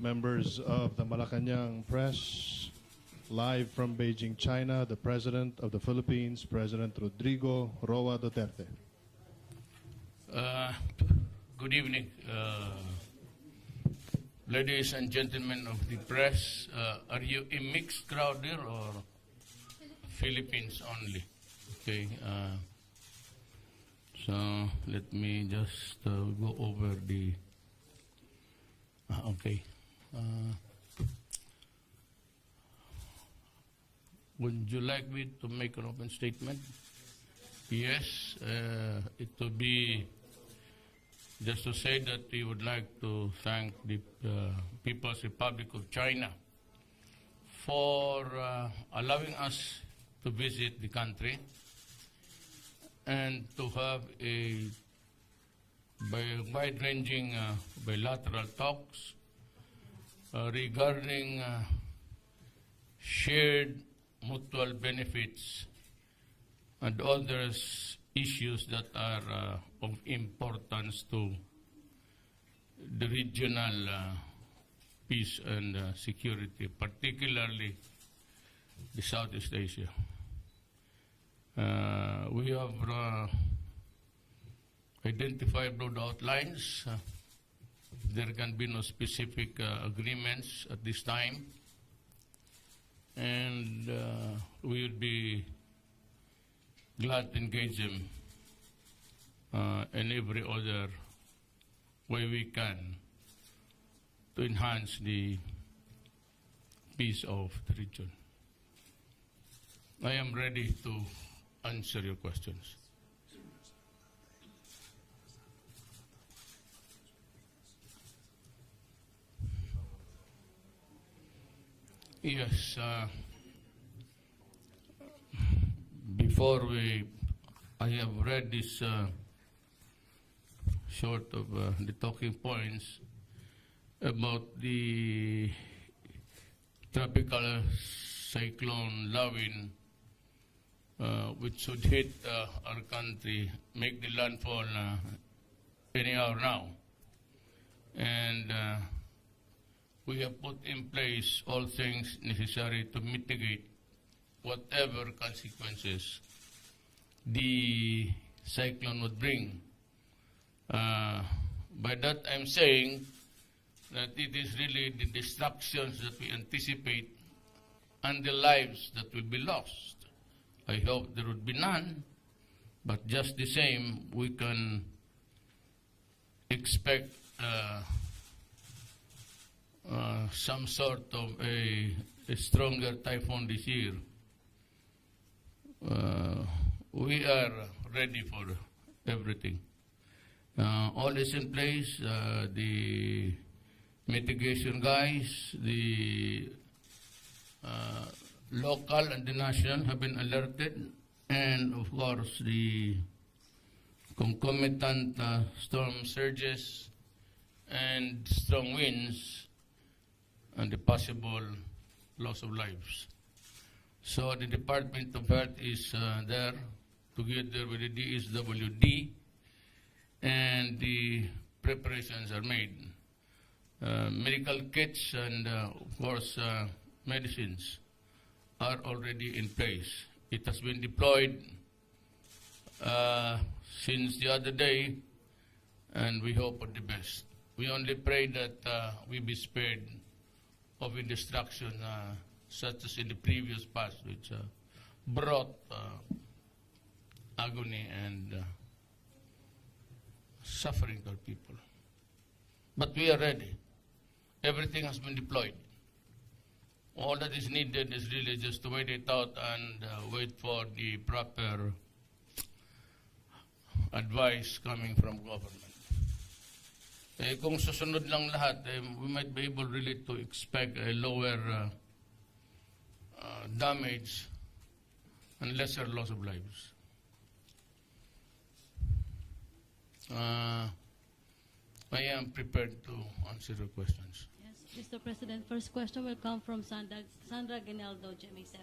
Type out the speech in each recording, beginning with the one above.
members of the Malacanang Press, live from Beijing, China, the President of the Philippines, President Rodrigo Roa Duterte. Good evening, ladies and gentlemen of the press. Are you a mixed crowd there or Philippines only? Okay. So let me just go over the. Okay. Would you like me to make an open statement? Yes. It will be just to say that we would like to thank the People's Republic of China for allowing us to visit the country and to have a wide-ranging bilateral talks regarding shared mutual benefits and other issues that are of importance to the regional peace and security, particularly the Southeast Asia. We have identified broad outlines. There can be no specific agreements at this time, and we would be glad to engage them in every other way we can to enhance the peace of the region. I am ready to answer your questions. Yes. Before I have read this short of the talking points about the tropical cyclone Lawin, which should hit our country, make the landfall any hour now. And we have put in place all things necessary to mitigate whatever consequences the cyclone would bring. By that I'm saying that it is really the destructions that we anticipate and the lives that will be lost. I hope there would be none, but just the same, we can expect some sort of a stronger typhoon this year. We are ready for everything. All is in place. The mitigation guys, the local and the national have been alerted, and of course the concomitant storm surges and strong winds and the possible loss of lives. So the Department of Health is there together with the DSWD, and the preparations are made. Medical kits and of course medicines are already in place. It has been deployed since the other day, and we hope for the best. We only pray that we be spared of the destruction such as in the previous past, which brought agony and suffering to our people. But we are ready. Everything has been deployed. All that is needed is really just to wait it out and wait for the proper advice coming from government. Kung susunod lang lahat, we might be able really to expect a lower damage and lesser loss of lives. I am prepared to answer your questions. Yes, Mr. President, first question will come from Sandra Ginaldo, GMA7.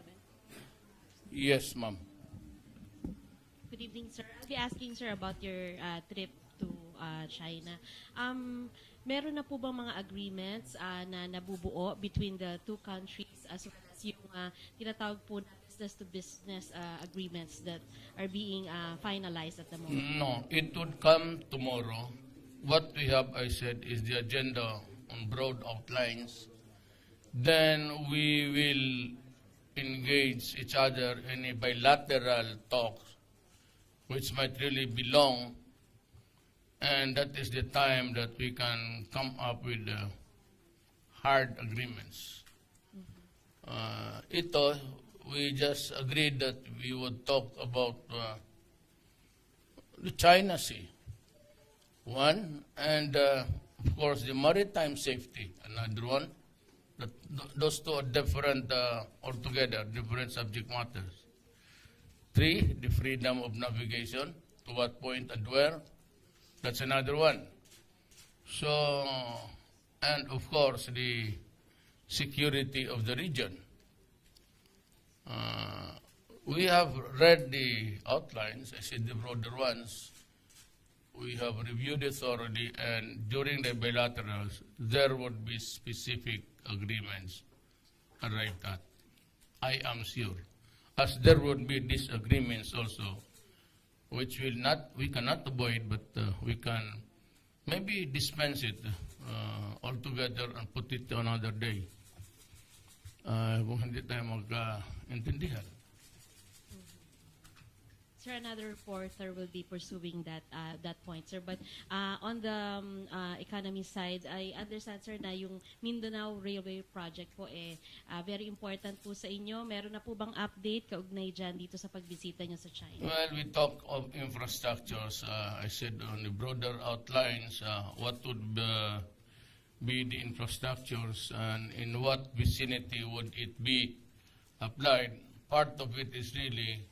Yes, ma'am. Good evening, sir. I'll be asking, sir, about your trip to China. meron na po bang mga agreements na nabubuo between the two countries as well as yung tinatawag po na business-to-business agreements that are being finalized at the moment? No, it would come tomorrow. What we have, I said, is the agenda on broad outlines. Then we will engage each other in a bilateral talk, which might really be long, and that is the time that we can come up with hard agreements. Ito, we just agreed that we would talk about the China Sea, one, and of course the maritime safety, another one. Those two are different altogether, different subject matters. 3, the freedom of navigation, to what point and where. That's another one. So, and of course, the security of the region. We have read the outlines, I said the broader ones. We have reviewed it thoroughly, and during the bilaterals, there would be specific agreements arrived at. I am sure. As there would be disagreements also, which we cannot avoid, but we can maybe dispense it altogether and put it to another day. Kung hindi tayo magkaintindihan. Sir, another reporter will be pursuing that point, sir. But on the economy side, I understand, sir, na yung Mindanao Railway Project po very important po sa inyo. Meron na po bang update kaugnay dyan dito sa pagbisita nyo sa China? Well, we talk of infrastructures. I said on the broader outlines, what would be the infrastructures and in what vicinity would it be applied. Part of it is really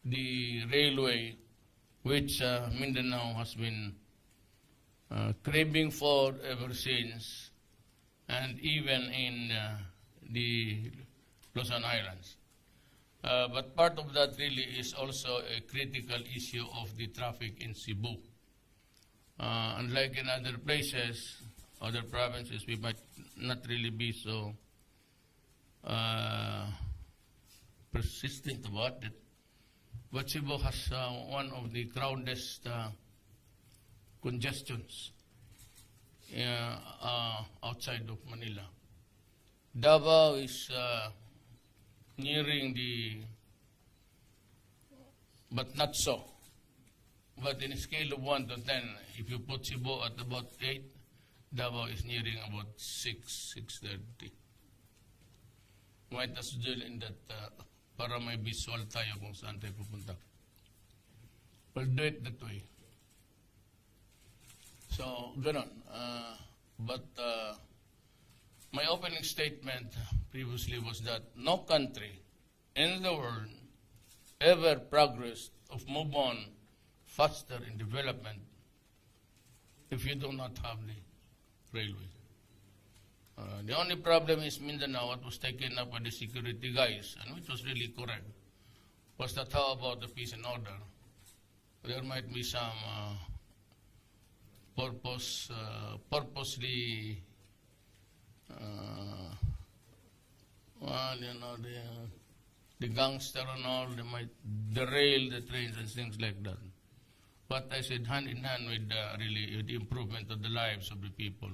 the railway, which Mindanao has been craving for ever since, and even in the Luzon Islands. But part of that really is also a critical issue of the traffic in Cebu. Unlike in other places, other provinces, we might not really be so persistent about it. But Cebu has one of the crowdest congestions outside of Manila. Davao is nearing but not so. But in a scale of 1 to 10, if you put Cebu at about 8, Davao is nearing about 6:30. Might as well in that para may visual tayo kung saan tayo pupunta. We'll do it that way. So, ganon. But my opening statement previously was that no country in the world ever progressed or move on faster in development if you do not have the railway. The only problem is Mindanao, what was taken up by the security guys, and which was really correct, was that how about the peace and order? There might be some purposely, the gangster and all, they might derail the trains and things like that. But I said hand in hand with really the improvement of the lives of the people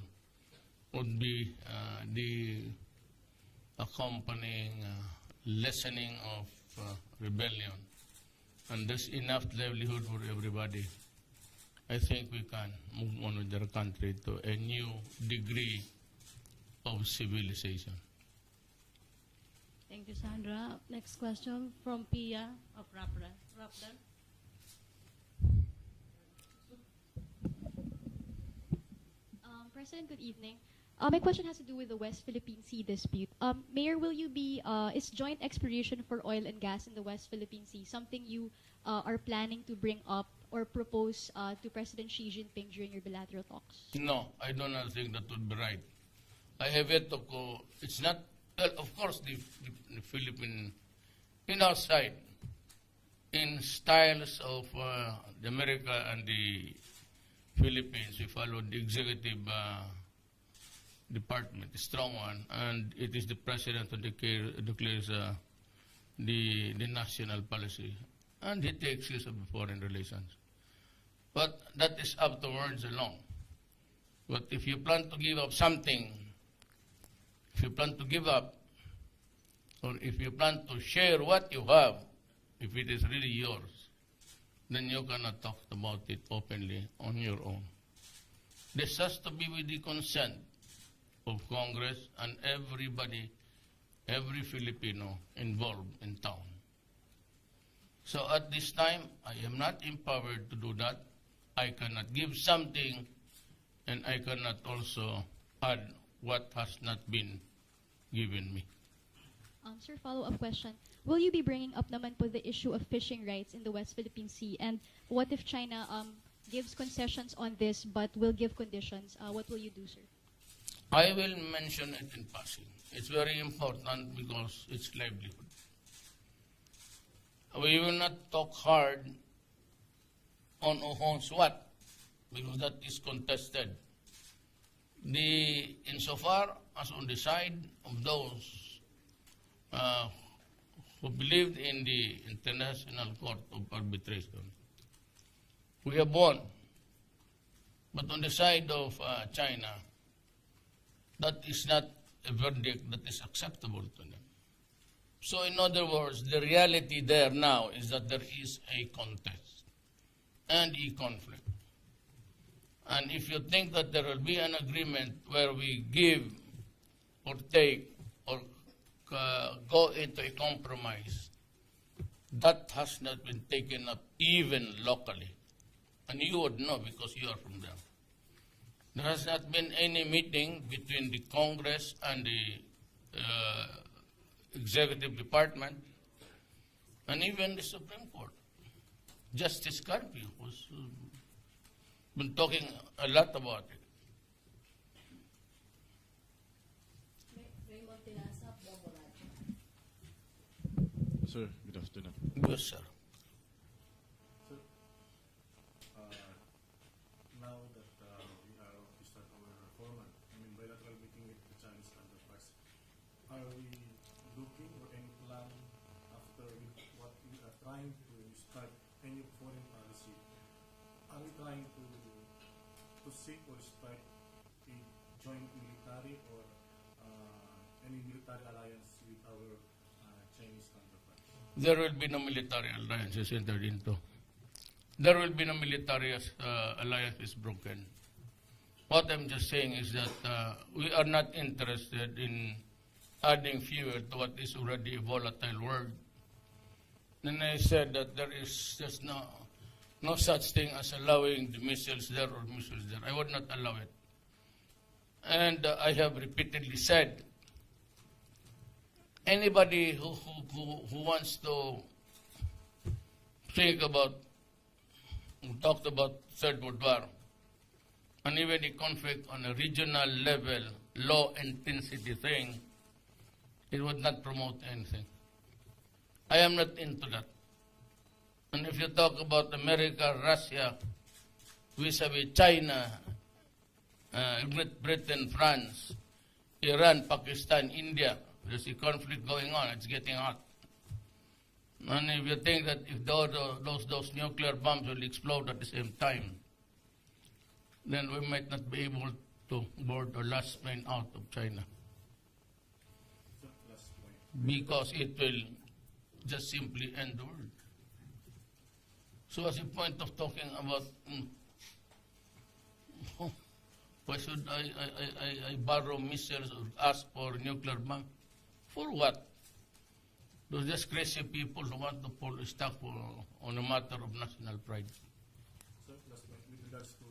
would be the accompanying lessening of rebellion. And there's enough livelihood for everybody. I think we can move on with our country to a new degree of civilization. Thank you, Sandra. Next question from Pia of RAPPLER. President, good evening. My question has to do with the West Philippine Sea dispute. Mayor, will you be, is joint exploration for oil and gas in the West Philippine Sea something you are planning to bring up or propose to President Xi Jinping during your bilateral talks? No, I do not think that would be right. I have yet to go, it's not, well, of course, the Philippine, in our side, in styles of the America and the Philippines, we follow the executive department, a strong one, and it is the president who declares the national policy, and he takes use of foreign relations. But that is up to words alone. But if you plan to give up something, if you plan to give up, or if you plan to share what you have, if it is really yours, then you cannot talk about it openly on your own. This has to be with the consent of Congress and everybody, every Filipino involved in town. So at this time, I am not empowered to do that. I cannot give something, and I cannot also add what has not been given me. Sir, follow-up question. Will you be bringing up naman po the issue of fishing rights in the West Philippine Sea? And what if China gives concessions on this but will give conditions? What will you do, sir? I will mention it in passing. It's very important because it's livelihood. We will not talk hard on who owns what, because that is contested. Insofar as on the side of those who believed in the International Court of Arbitration, we have won. But on the side of China, that is not a verdict that is acceptable to them. So in other words, the reality there now is that there is a contest and a conflict. And if you think that there will be an agreement where we give or take or go into a compromise, that has not been taken up even locally. And you would know because you are from there. There has not been any meeting between the Congress and the Executive Department and even the Supreme Court. Justice Carpio was been talking a lot about it. Sir, good afternoon. Yes, sir. Sir, now that we start our formal, bilateral meeting with the Chinese counterparts, are we looking or any plan after what we are trying to start any foreign policy? Are we trying to seek or start a joint military or any military alliance with our Chinese counterparts? There will be no military alliances entered into. There will be no military alliance is broken. What I'm just saying is that we are not interested in adding fuel to what is already a volatile world. And I said that there is just no such thing as allowing the missiles there or missiles there. I would not allow it. And I have repeatedly said, anybody who wants to think about, who talked about Third World War, and even a conflict on a regional level, low intensity thing, it would not promote anything. I am not into that. And if you talk about America, Russia, vis-a-vis China, Great Britain, France, Iran, Pakistan, India, there's a conflict going on. It's getting hot. And if you think that if those nuclear bombs will explode at the same time, then we might not be able to board the last plane out of China. Because it will just simply end the world. So as a point of talking about why should I borrow missiles or ask for nuclear bomb? For what? Those just crazy people who want to pull stuff on a matter of national pride. Sir, last point, with regards to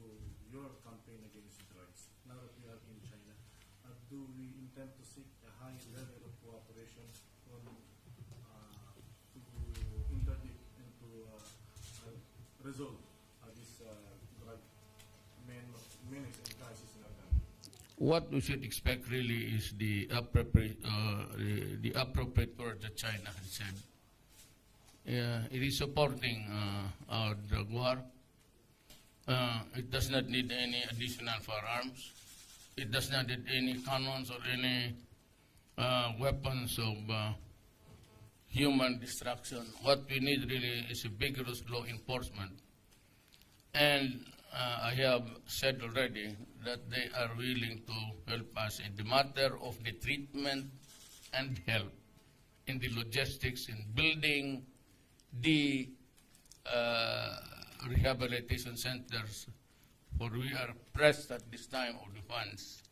your campaign against drugs, now that we are in China, do we intend to seek a high level of cooperation to interdict and to resolve this drug menace and crisis in our country? What we should expect really is the appropriate word that China has said. It is supporting our drug war. It does not need any additional firearms. It does not need any cannons or any weapons of human destruction. What we need really is a vigorous law enforcement. And I have said already that they are willing to help us in the matter of the treatment and help in the logistics, in building the rehabilitation centers, for we are pressed at this time of the funds,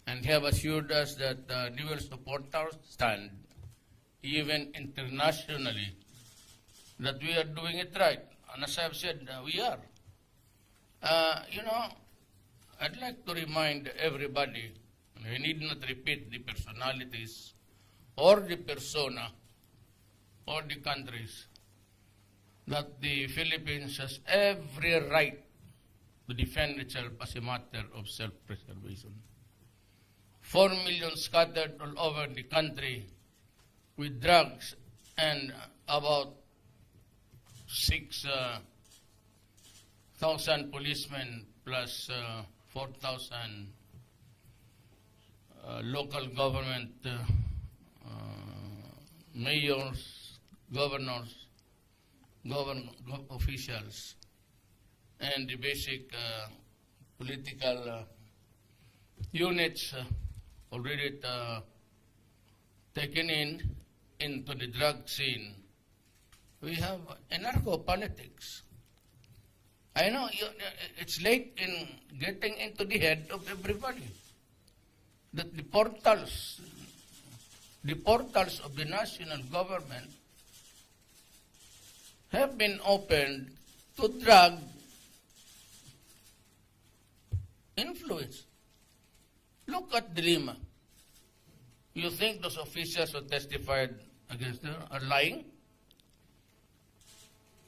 and have assured us that they will support our stand, even internationally, that we are doing it right. And as I've said, we are. You know, I'd like to remind everybody, and I need not repeat the personalities or the persona or the countries, that the Philippines has every right to defend itself as a matter of self-preservation. 4 million scattered all over the country with drugs, and about 6,000 policemen plus 4,000 local government mayors, governors, officials, and the basic political units already taken into the drug scene. We have anarcho-politics. I know it's late in getting into the head of everybody that the portals of the national government have been opened to drug influence. Look at the Lima. You think those officials who testified against her are lying?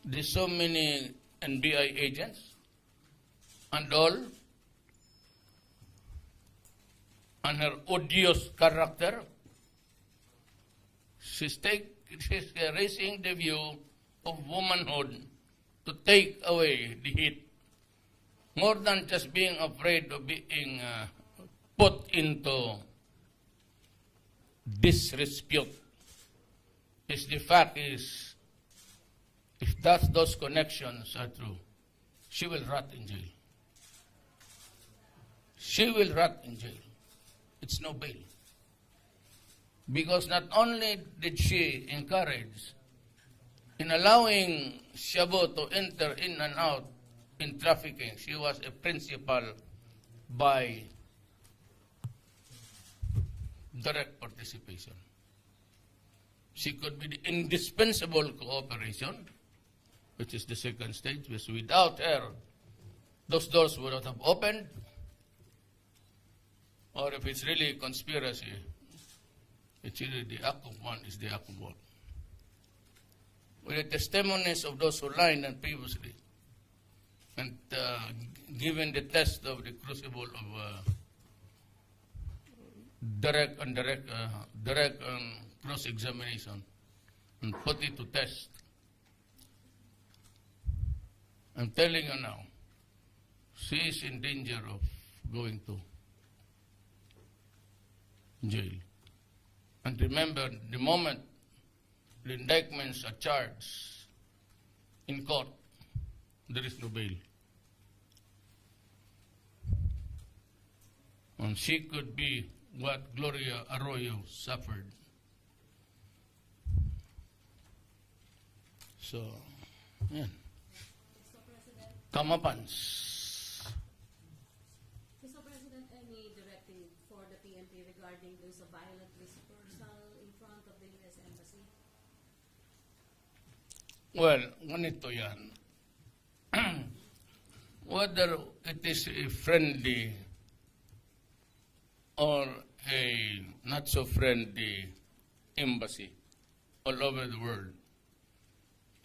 There's so many NBI agents and all, and her odious character. She's raising the view of womanhood to take away the heat, more than just being afraid of being put into disrepute. Is the fact is, if those connections are true, she will rot in jail. She will rot in jail. It's no bail. Because not only did she encourage in allowing Shabu to enter in and out in trafficking, she was a principal by direct participation. She could be the indispensable cooperation, which is the second stage, because without her, those doors would not have opened. Or if it's really a conspiracy, it's either the act of one is the act of one. With the testimonies of those who lied and previously, and given the test of the crucible of direct cross-examination, and put it to test. I'm telling you now, she is in danger of going to jail. And remember, the moment the indictments are charged in court, there is no bail. And she could be what Gloria Arroyo suffered. So, yeah. Kamapans. Mr. President, any directive for the PNP regarding those violent dispersal in front of the U.S. Embassy? Well, ganito yan. Whether it is a friendly or a not so friendly embassy all over the world,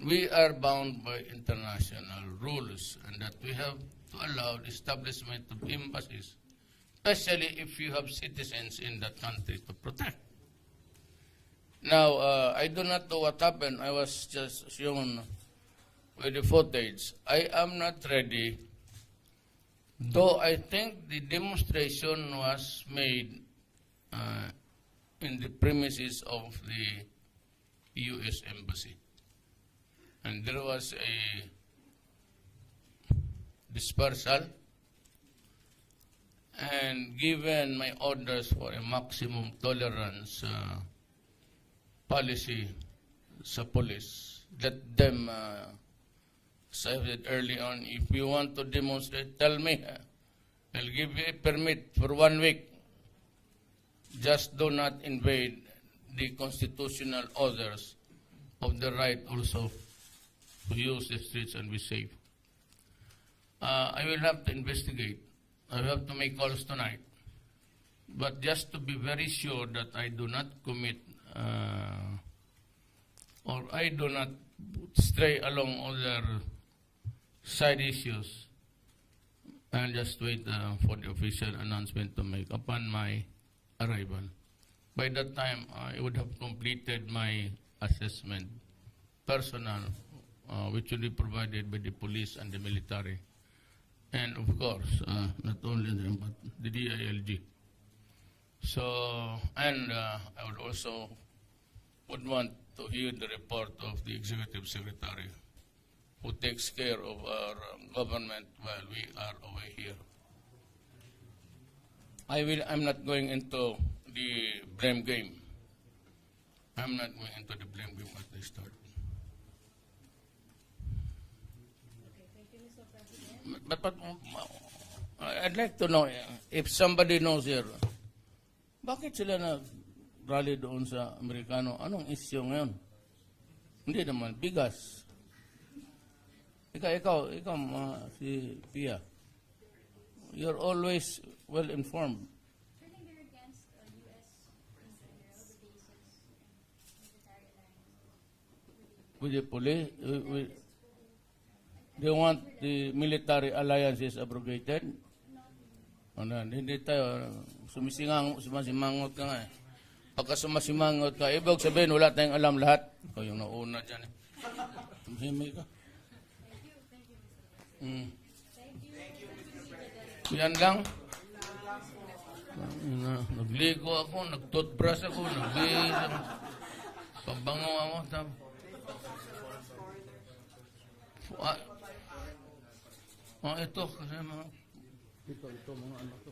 we are bound by international rules, and that we have to allow the establishment of embassies, especially if you have citizens in that country to protect. Now, I do not know what happened. I was just shown with the footage. I am not ready, though I think the demonstration was made in the premises of the U.S. Embassy. And there was a dispersal, and given my orders for a maximum tolerance policy sa police, let them, as I said early on, if you want to demonstrate, tell me. I'll give you a permit for 1 week. Just do not invade the constitutional orders of the right also to use the streets and be safe. I will have to investigate. I will have to make calls tonight. But just to be very sure that I do not commit or I do not stray along other side issues, I'll just wait for the official announcement to make upon my arrival. By that time, I would have completed my assessment, personal, which will be provided by the police and the military. And of course, not only them, but the DILG. So, and I would also want to hear the report of the Executive Secretary, who takes care of our government while we are away here. I'm not going into the blame game. I'm not going into the blame game at the start. But I'd like to know if somebody knows here, bakit sila nag-rally doon sa Amerikano? Anong issue ngayon? Hindi naman, bigas. Ikaw, si Pia, you're always well informed. I think they're against U.S. in general, the bases, military alliance. With the police, they want the military alliances abrogated? Ano, hindi tayo, sumasimangot ka nga eh. Pagka sumasimangot ka, ibig sabihin, wala tayong alam lahat. Ikaw yung nauna dyan eh. Tumhimay ka. Yan lang. Nagligo ako, nag-toothbrush ako, nagbihis ako. Pabango ako. Ito, kasi ito mga anak ko.